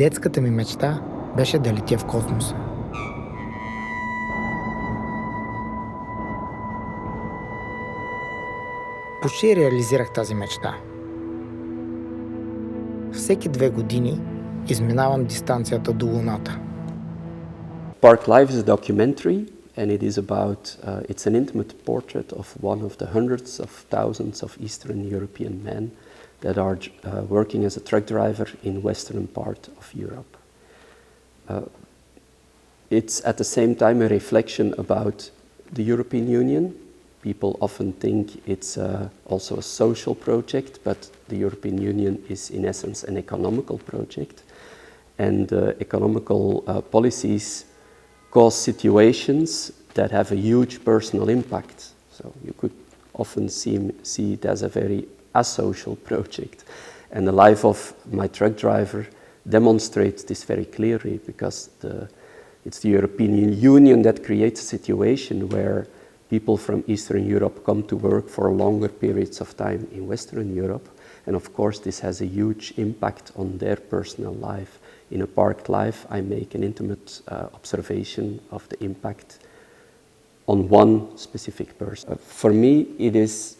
Детската ми мечта беше да летя в космоса. Почти реализирах тази мечта. Всеки 2 години изминавам дистанцията до Луната. Park Life is a documentary, and it is about, it's an intimate portrait of one of the hundreds of thousands of Eastern European men that are working as a truck driver in western part of Europe. It's at the same time a reflection about the European Union. People often think it's also a social project, but the European Union is in essence an economical project, and economical policies cause situations that have a huge personal impact. So you could often see it as a very asocial project. And the life of my truck driver demonstrates this very clearly, because it's the European Union that creates a situation where people from Eastern Europe come to work for longer periods of time in Western Europe. And of course this has a huge impact on their personal life. In a parked life, I make an intimate observation of the impact on one specific person. For me, it is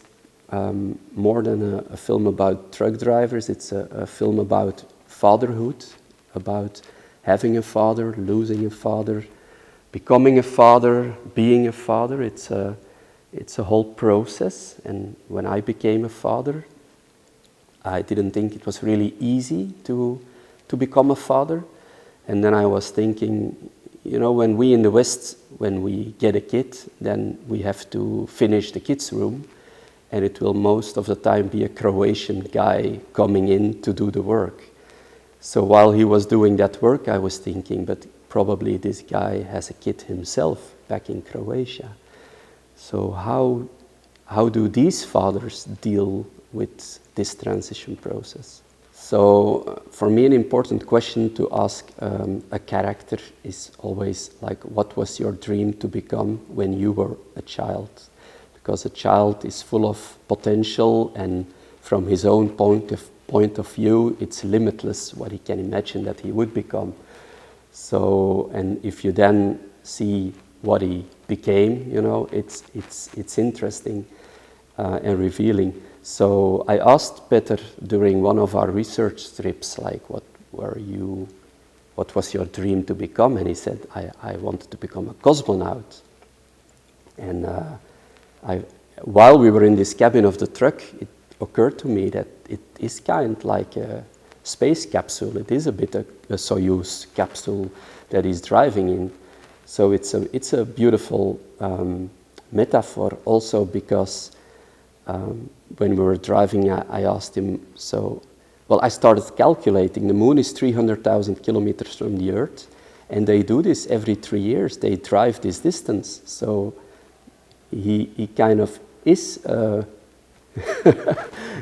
more than a film about truck drivers. It's a film about fatherhood, about having a father, losing a father, becoming a father, being a father. It's a whole process. And when I became a father, I didn't think it was really easy to become a father. And then I was thinking, you know, when we in the West, when we get a kid, then we have to finish the kids' room, and it will most of the time be a Croatian guy coming in to do the work. So while he was doing that work, I was thinking, but probably this guy has a kid himself back in Croatia. So how do these fathers deal with this transition process? So for me, an important question to ask a character is always like, what was your dream to become when you were a child? Because a child is full of potential, and from his own point of view, it's limitless what he can imagine that he would become. So, and if you then see what he became, you know, it's interesting and revealing. So I asked Peter during one of our research trips, like, what was your dream to become? And he said, I wanted to become a cosmonaut. And while we were in this cabin of the truck, it occurred to me that it is kind of like a space capsule. It is a bit a Soyuz capsule that he's driving in. So it's a beautiful metaphor also, because when we were driving, I asked him, I started calculating. The moon is 300,000 kilometers from the Earth, and they do this every 3 years. They drive this distance. So he kind of is,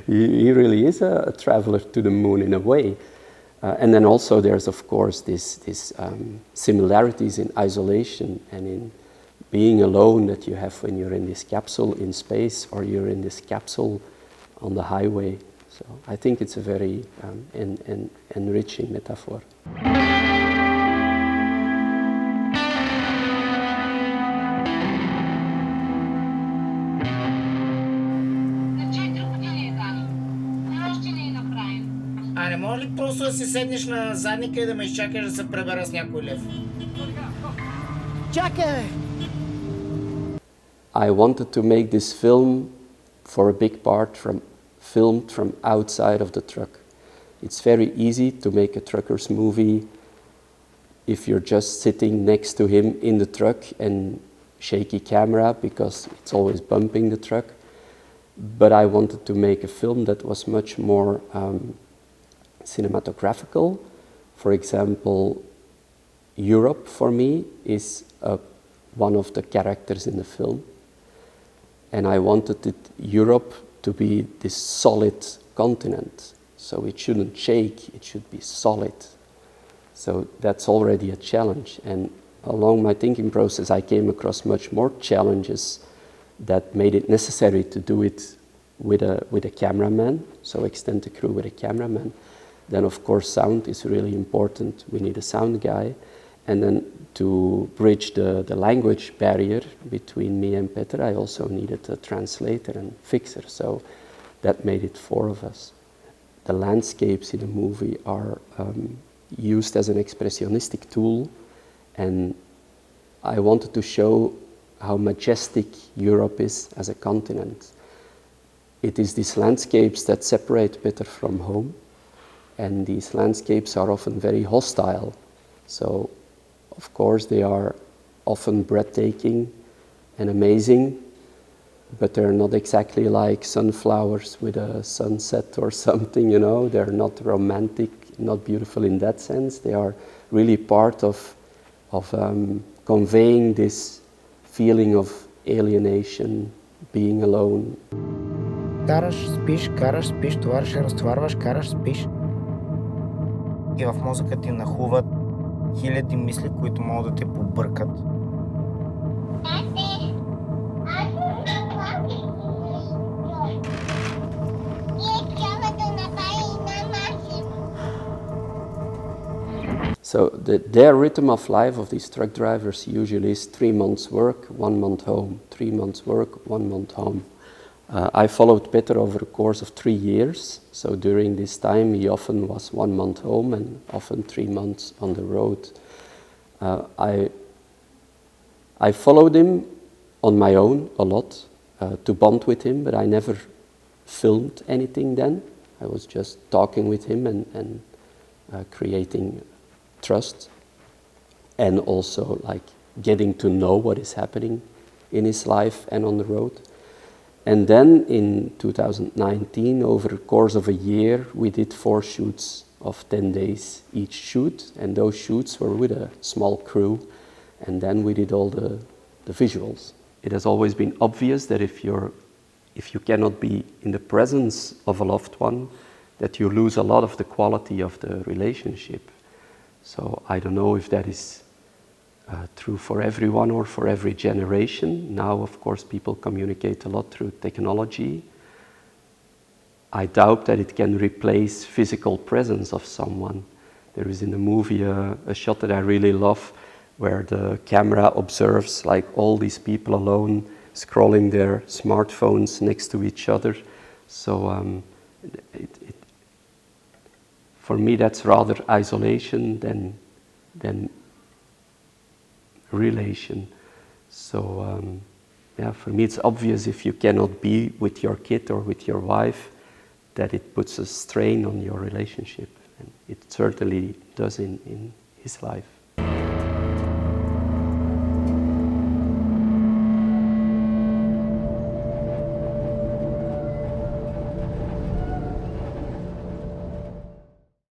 he really is a traveler to the moon in a way. And then also there's, of course, this similarities in isolation and in being alone that you have when you're in this capsule in space, or you're in this capsule on the highway. So I think it's a very enriching metaphor. А не може ли просто да си седнеш на задника и да ме изчакаш да се пребера с някой лев? Чакай! I wanted to make this film for a big part filmed from outside of the truck. It's very easy to make a trucker's movie if you're just sitting next to him in the truck and shaky camera, because it's always bumping the truck. But I wanted to make a film that was much more cinematographical. For example, Europe for me is one of the characters in the film. And I wanted Europe to be this solid continent. So it shouldn't shake, it should be solid. So that's already a challenge. And along my thinking process, I came across much more challenges that made it necessary to do it with a cameraman, so extend the crew with a cameraman. Then of course sound is really important. We need a sound guy. And then to bridge the language barrier between me and Peter, I also needed a translator and fixer. So that made it 4 of us. The landscapes in the movie are used as an expressionistic tool, and I wanted to show how majestic Europe is as a continent. It is these landscapes that separate Peter from home, and these landscapes are often very hostile. So, of course, they are often breathtaking and amazing, but they're not exactly like sunflowers with a sunset or something, you know. They're not romantic, not beautiful in that sense. They are really part of conveying this feeling of alienation, being alone. Караш, спиш, товариш, разтоварваш, караш, спиш. И в мозъка ти нахуват хиляди мисли, които могат да те побъркат. So their rhythm of life of these truck drivers usually is 3 months work, 1 month home, 3 months work, 1 month home. I followed Peter over a course of 3 years, so during this time he often was 1 month home and often 3 months on the road. I followed him on my own a lot to bond with him, but I never filmed anything then. I was just talking with him and creating trust, and also like getting to know what is happening in his life and on the road. And then in 2019, over the course of a year, we did 4 shoots of 10 days each shoot, and those shoots were with a small crew, and then we did all the visuals. It has always been obvious that if you cannot be in the presence of a loved one, that you lose a lot of the quality of the relationship. So I don't know if that is true for everyone or for every generation. Now, of course, people communicate a lot through technology. I doubt that it can replace physical presence of someone. There is in the movie a shot that I really love where the camera observes like all these people alone scrolling their smartphones next to each other. So for me, that's rather isolation than relation. So yeah, for me, it's obvious if you cannot be with your kid or with your wife, that it puts a strain on your relationship. And it certainly does in his life.